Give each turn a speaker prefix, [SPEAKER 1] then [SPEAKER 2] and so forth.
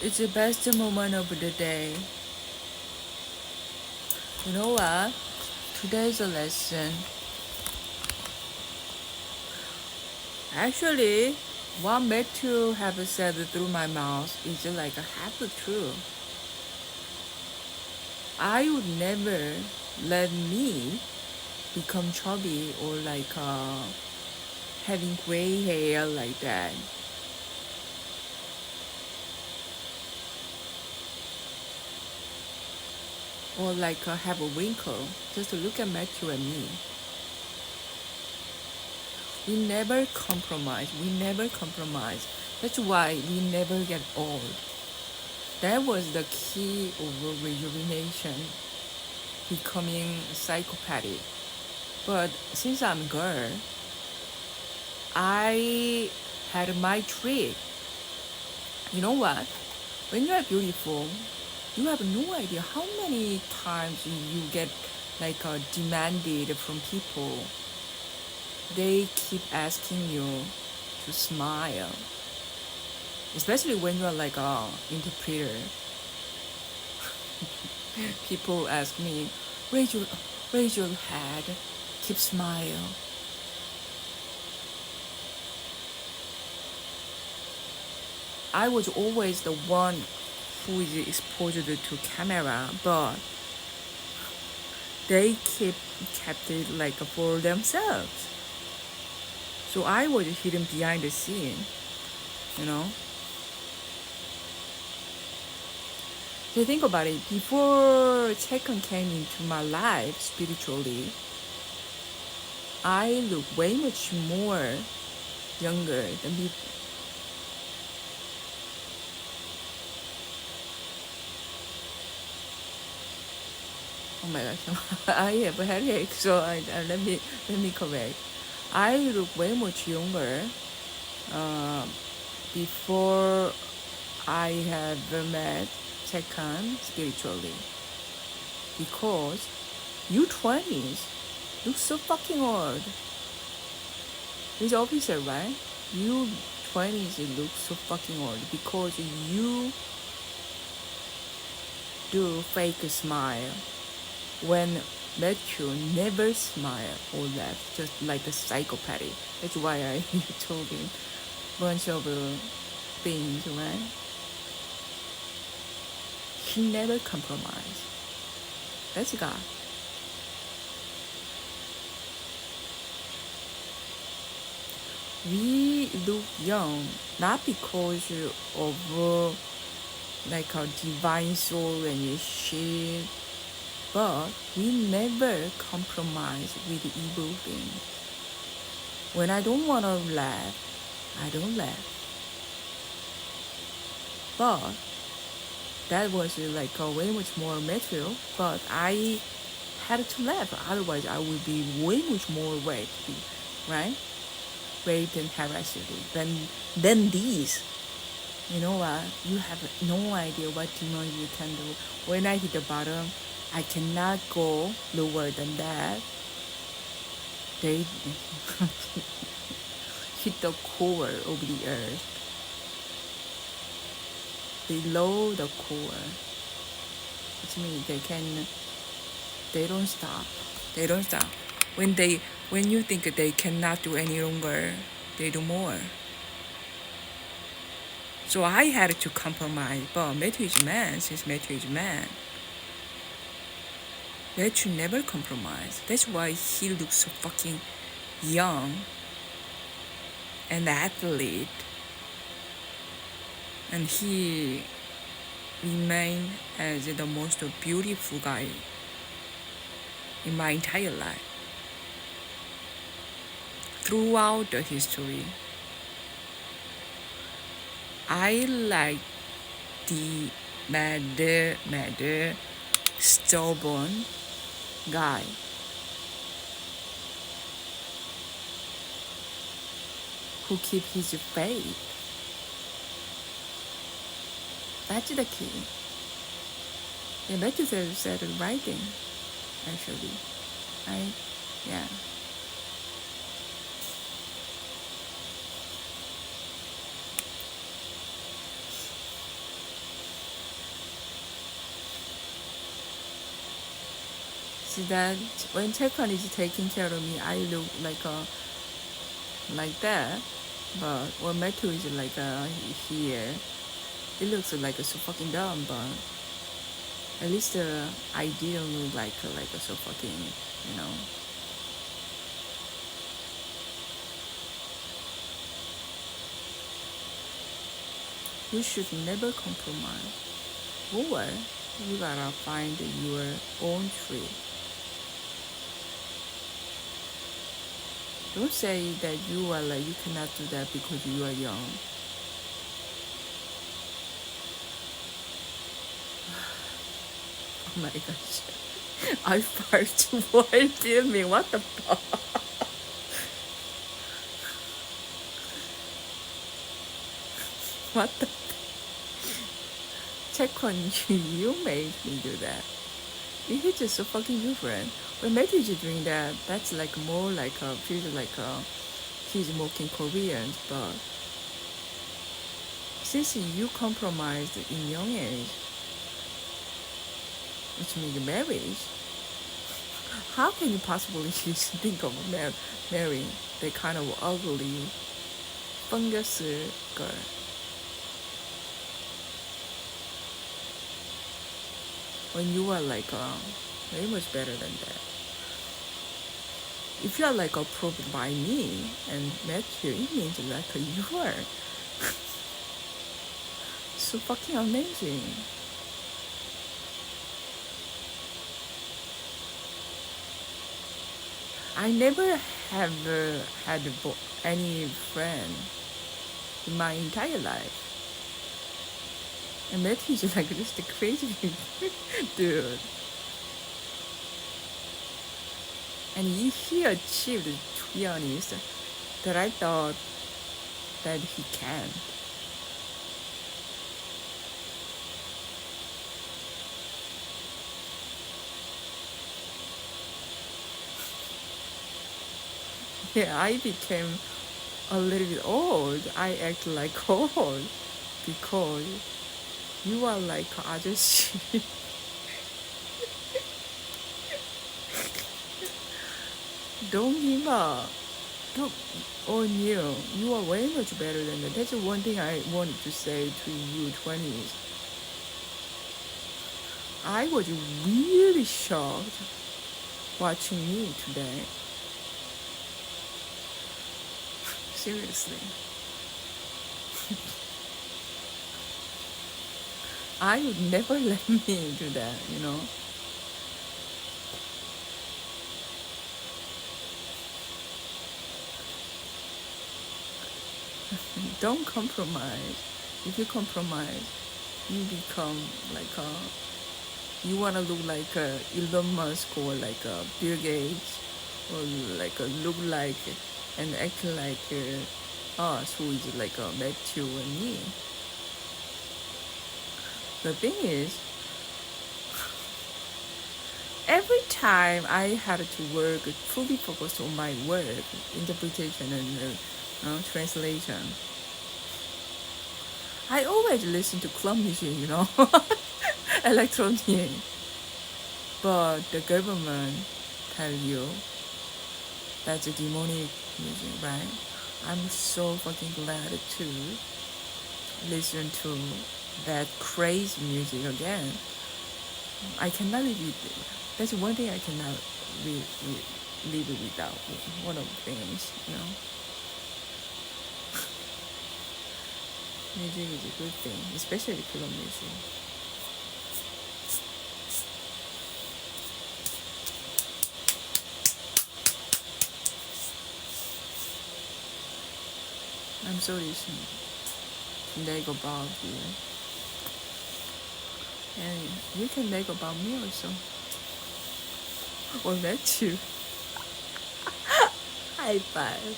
[SPEAKER 1] It's the best moment of the day. You know what? Today's a lesson. Actually, what Matthew have said through my mouth is like a half true. I would never let me become chubby or like having gray hair like that. Or like have a wrinkle. Just to look at Matthew and me. We never compromise. We never compromise. That's why we never get old. That was the key of rejuvenation, becoming psychopathic. But since I'm a girl, I had my trick. You know what? When you are beautiful, you have no idea how many times you get like demanded from people. They keep asking you to smile, especially when you are like a interpreter. People ask me, raise your, raise your head, keep smile. I was always the one who is exposed to camera, but they kept it like for themselves. So I was hidden behind the scene, you know. So think about it. Before Chekan came into my life spiritually, I look way much more younger than before. Oh my gosh, I have a headache, so let me correct. I look way much younger uh, before I have met Chekan spiritually, because you 20s look so fucking old. He's officer, right? You 20s look so fucking old because you do fake smile when Matthew never smile or laugh, just like a psychopath. That's why I told him bunch of things, right? He never compromised. That's God. We look young not because of like our divine soul and shit, but we never compromise with evil things. When I don't wanna laugh, I don't laugh. But that was like a way much more material. But I had to laugh, otherwise I would be way much more raped, right? Raped and harassed than these. You know what? You have no idea what demon you can do. When I hit the bottom, I cannot go lower than that. They hit the core of the earth, below the core, which means they don't stop. They don't stop. When you think they cannot do any longer, they do more. So I had to compromise. But Matthew is man, since Matthew is man, Matthew never compromise. That's why he looks so fucking young and athlete, and he remained as the most beautiful guy in my entire life throughout the history. I like the mad, stubborn guy who keep his faith. That's the key. Yeah, Matthew said it writing, actually. Right? Yeah. See that when Taekwon is taking care of me, I look like that. But when Matthew is here, it looks so fucking dumb. But at least I didn't look like a so fucking, you know. You should never compromise. Or you gotta find your own tree. Don't say that you cannot do that because you are young. Oh my gosh. I fart while filming. What the fuck? What the? Check on you. You made me do that. It's just so fucking different. When Matthew is doing that, that's like more feels like he's mocking Koreans. But since you compromised in young age, which means marriage, how can you possibly think of marrying that kind of ugly fungus girl? When you are very much better than that. If you are approved by me and Matthew, it means you are so fucking amazing. I never have had any friend in my entire life. And Matthew is just a crazy dude. And he achieved, to be honest, that I thought that he can't. Yeah, I became a little bit old. I act like old because you are like 아저씨. Don't give up. Look on you. You are way much better than that. That's one thing I wanted to say to you 20s. I was really shocked watching you today. Seriously. I would never let me do that, you know. Don't compromise. If you compromise, you become you wanna look like Elon Musk or Bill Gates, or look like and act like us, who is Matthew and me. The thing is, every time I had to work, fully focused on my work, interpretation and translation, I always listen to club music, you know, electronic. But the government tell you that's a demonic music, right? I'm so fucking glad to listen to that crazy music again. I cannot live with. That's one thing I cannot live without. One of the things, you know. Music is a good thing, especially club music. I'm sorry to nag about you. And you can nag about me also. Or Matthew. High five.